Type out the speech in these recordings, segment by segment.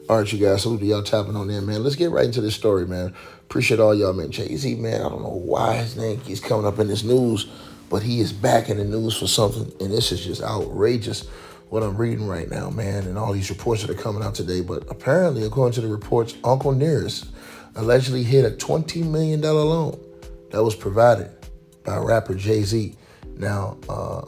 All right, you guys. Salute to y'all tapping on there, man. Let's get right into this story, man. Appreciate all y'all, man. Jay-Z, man, I don't know why his name keeps coming up in this news, but he is back in the news for something, and this is just outrageous what I'm reading right now, man, and all these reports that are coming out today. But apparently, according to the reports, Uncle Nearest allegedly hit a $20 million loan that was provided by rapper Jay-Z. Now,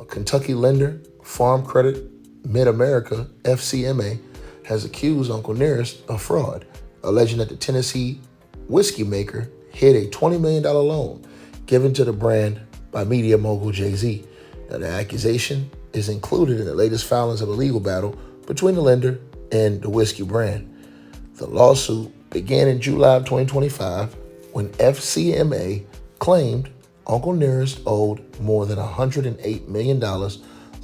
Kentucky lender, Farm Credit Mid-America, FCMA, has accused Uncle Nearest of fraud, alleging that the Tennessee whiskey maker hid a $20 million loan given to the brand by media mogul Jay-Z. Now, the accusation is included in the latest filings of a legal battle between the lender and the whiskey brand. The lawsuit began in July of 2025 when FCMA claimed Uncle Nearest owed more than $108 million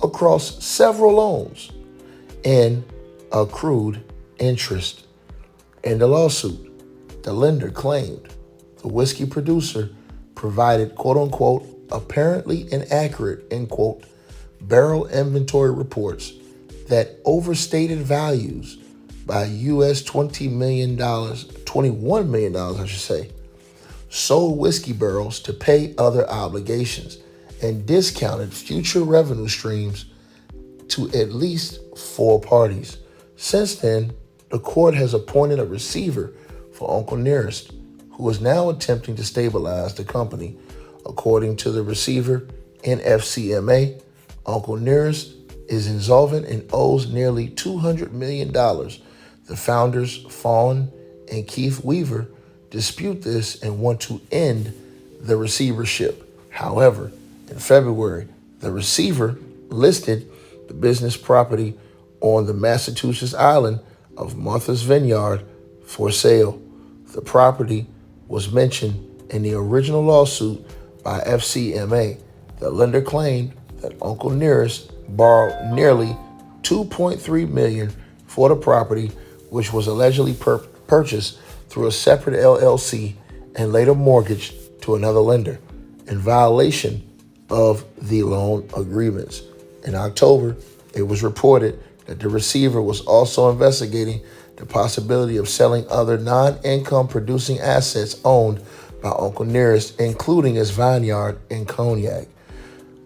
across several loans and accrued interest. In the lawsuit, the lender claimed the whiskey producer provided quote-unquote apparently inaccurate, end quote, barrel inventory reports that overstated values by US $21 million, I should say, sold whiskey barrels to pay other obligations, and discounted future revenue streams to at least four parties. Since then, the court has appointed a receiver for Uncle Nearest, who is now attempting to stabilize the company. According to the receiver and FCMA, Uncle Nearest is insolvent and owes nearly $200 million. The founders, Fawn and Keith Weaver, dispute this and want to end the receivership. However, in February, the receiver listed the business property on the Massachusetts island of Martha's Vineyard for sale. The property was mentioned in the original lawsuit by FCMA. The lender claimed that Uncle Nearest borrowed nearly $2.3 million for the property, which was allegedly purchased through a separate LLC and later mortgaged to another lender in violation of the loan agreements. In October, it was reported that the receiver was also investigating the possibility of selling other non-income producing assets owned by Uncle Nearest, including his vineyard in Cognac.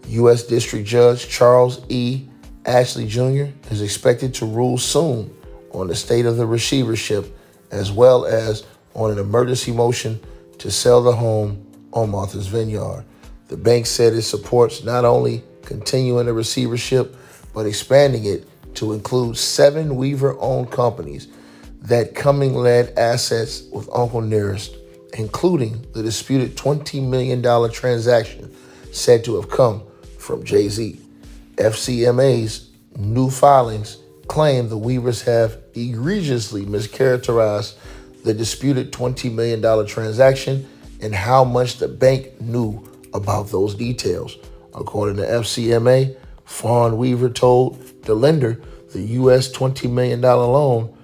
U.S. District Judge Charles E. Ashley Jr. is expected to rule soon on the state of the receivership, as well as on an emergency motion to sell the home on Martha's Vineyard. The bank said it supports not only continuing the receivership, but expanding it to include 7 Weaver-owned companies that Cumming-led assets with Uncle Nearest, including the disputed $20 million transaction said to have come from Jay-Z. FCMA's new filings claim the Weavers have egregiously mischaracterized the disputed $20 million transaction and how much the bank knew about those details. According to FCMA, Fawn Weaver told the lender the U.S. $20 million loan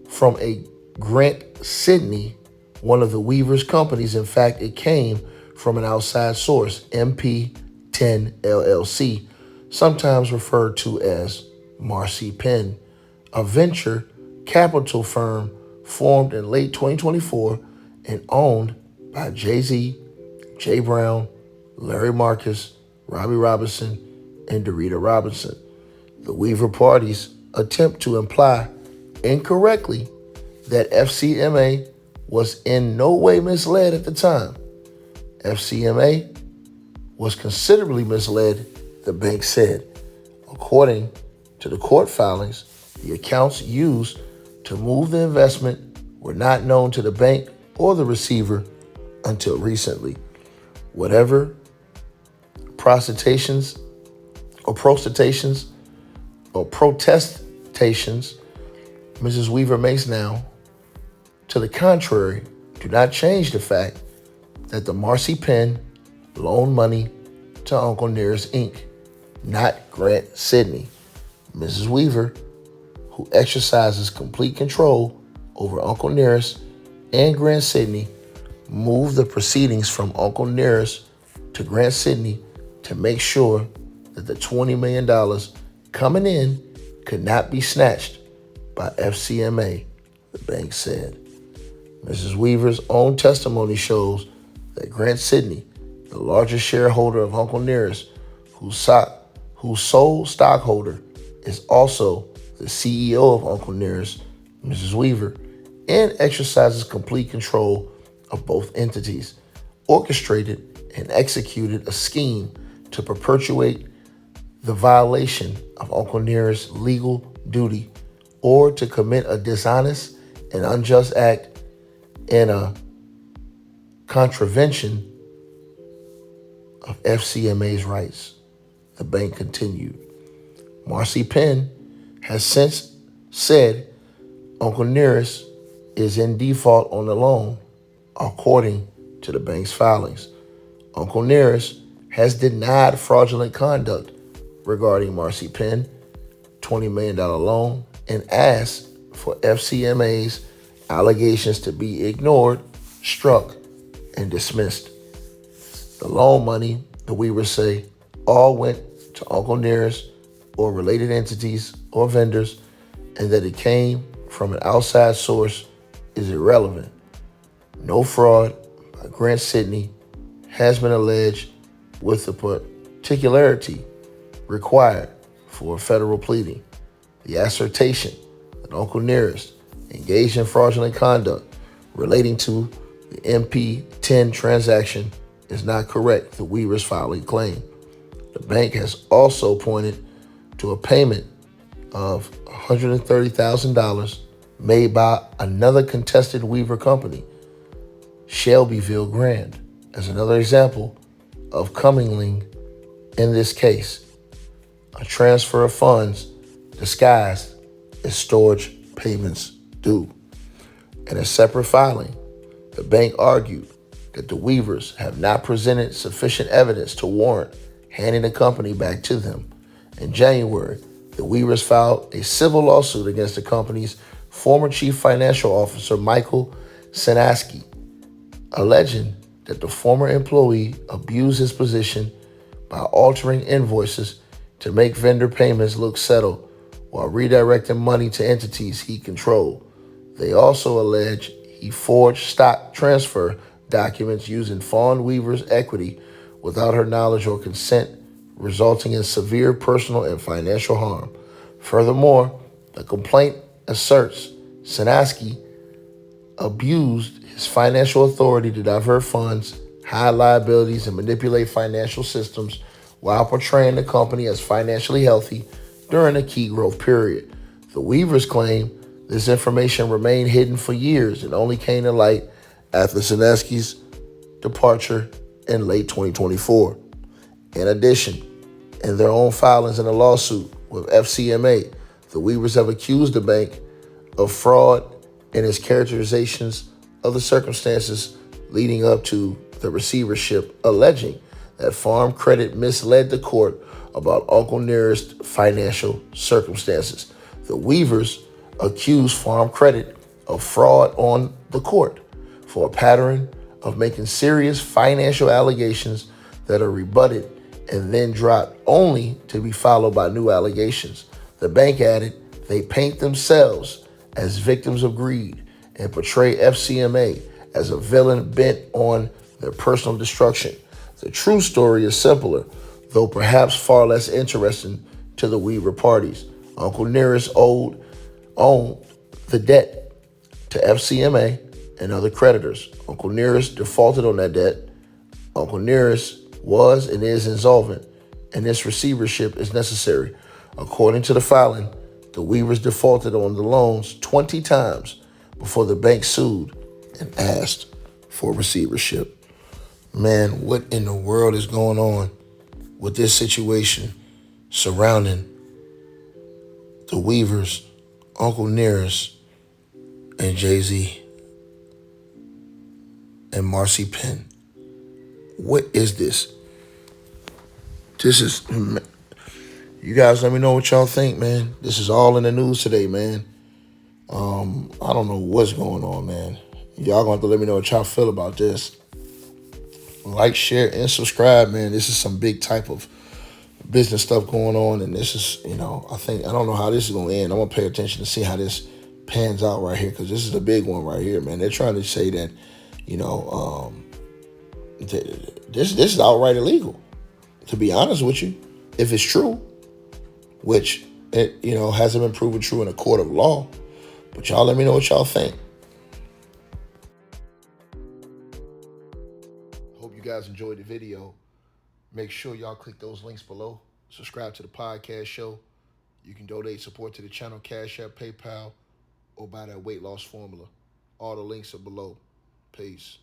from a Grant Sidney, one of the Weaver's companies. In fact, it came from an outside source, MP10 LLC, sometimes referred to as Marcy Penn, a venture capital firm formed in late 2024 and owned by Jay-Z, Jay Brown, Larry Marcus, Robbie Robinson, and Dorita Robinson. The Weaver parties attempt to imply incorrectly that FCMA was in no way misled at the time. FCMA was considerably misled, the bank said. According to the court filings, the accounts used to move the investment were not known to the bank or the receiver until recently. Whatever protestations Mrs. Weaver makes now, to the contrary, do not change the fact that the Marcy Penn loaned money to Uncle Nearest Inc., not Grant Sidney. Mrs. Weaver, who exercises complete control over Uncle Nearest and Grant Sidney, moved the proceedings from Uncle Nearest to Grant Sidney to make sure that the $20 million coming in could not be snatched by FCMA, the bank said. Mrs. Weaver's own testimony shows that Grant Sidney, the largest shareholder of Uncle Nearest, whose sole stockholder is also the CEO of Uncle Nearest, Mrs. Weaver, and exercises complete control of both entities, orchestrated and executed a scheme to perpetuate the violation of Uncle Nearest's legal duty or to commit a dishonest and unjust act in a contravention of FCMA's rights, the bank continued. Marcy Penn has since said Uncle Nearest is in default on the loan, according to the bank's filings. Uncle Nearest has denied fraudulent conduct regarding Marcy Penn $20 million loan and asked for FCMA's allegations to be ignored, struck, and dismissed. The loan money, the Weavers say, all went to Uncle Nearest or related entities or vendors, and that it came from an outside source is irrelevant. No fraud by Grant Sidney has been alleged with the particularity required for a federal pleading. The assertion that Uncle Nearest engaged in fraudulent conduct relating to the MP10 transaction is not correct, the Weavers filing claim. The bank has also pointed to a payment of $130,000 made by another contested Weaver company, Shelbyville Grand, as another example of commingling in this case, a transfer of funds disguised as storage payments due. In a separate filing, the bank argued that the Weavers have not presented sufficient evidence to warrant handing the company back to them. In January, the Weavers filed a civil lawsuit against the company's former chief financial officer, Michael Sinaski, alleging that the former employee abused his position by altering invoices to make vendor payments look settled while redirecting money to entities he controlled. They also allege he forged stock transfer documents using Fawn Weaver's equity without her knowledge or consent, resulting in severe personal and financial harm. Furthermore, the complaint asserts Sinaski abused his financial authority to divert funds, hide liabilities, and manipulate financial systems while portraying the company as financially healthy during a key growth period. The Weavers claim this information remained hidden for years and only came to light after Sinaski's departure in late 2024. In addition, in their own filings in a lawsuit with FCMA, the Weavers have accused the bank of fraud in its characterizations of the circumstances leading up to the receivership, alleging that Farm Credit misled the court about Uncle Nearest's financial circumstances. The Weavers accused Farm Credit of fraud on the court for a pattern of making serious financial allegations that are rebutted and then dropped only to be followed by new allegations. The bank added they paint themselves as victims of greed and portray FCMA as a villain bent on their personal destruction. The true story is simpler, though perhaps far less interesting to the Weaver parties. Uncle Nearest owned the debt to FCMA and other creditors. Uncle Nearest defaulted on that debt. Uncle Nearest was and is insolvent, and this receivership is necessary. According to the filing, the Weavers defaulted on the loans 20 times before the bank sued and asked for receivership. Man, what in the world is going on with this situation surrounding the Weavers, Uncle Nearest, and Jay-Z and Marcy Penn? What is this? You guys let me know what y'all think, man. This is all in the news today, man. I don't know what's going on, man. Y'all gonna have to let me know what y'all feel about this. Like, share, and subscribe, man. This is some big type of business stuff going on, and this is, I don't know how this is going to end. I'm going to pay attention to see how this pans out right here, because this is a big one right here, man. They're trying to say that, this is outright illegal, to be honest with you, if it's true, which it, hasn't been proven true in a court of law. But y'all let me know what y'all think. Hope you guys enjoyed the video. Make sure y'all click those links below. Subscribe to the podcast show. You can donate support to the channel, Cash App, PayPal, or buy that weight loss formula. All the links are below. Peace.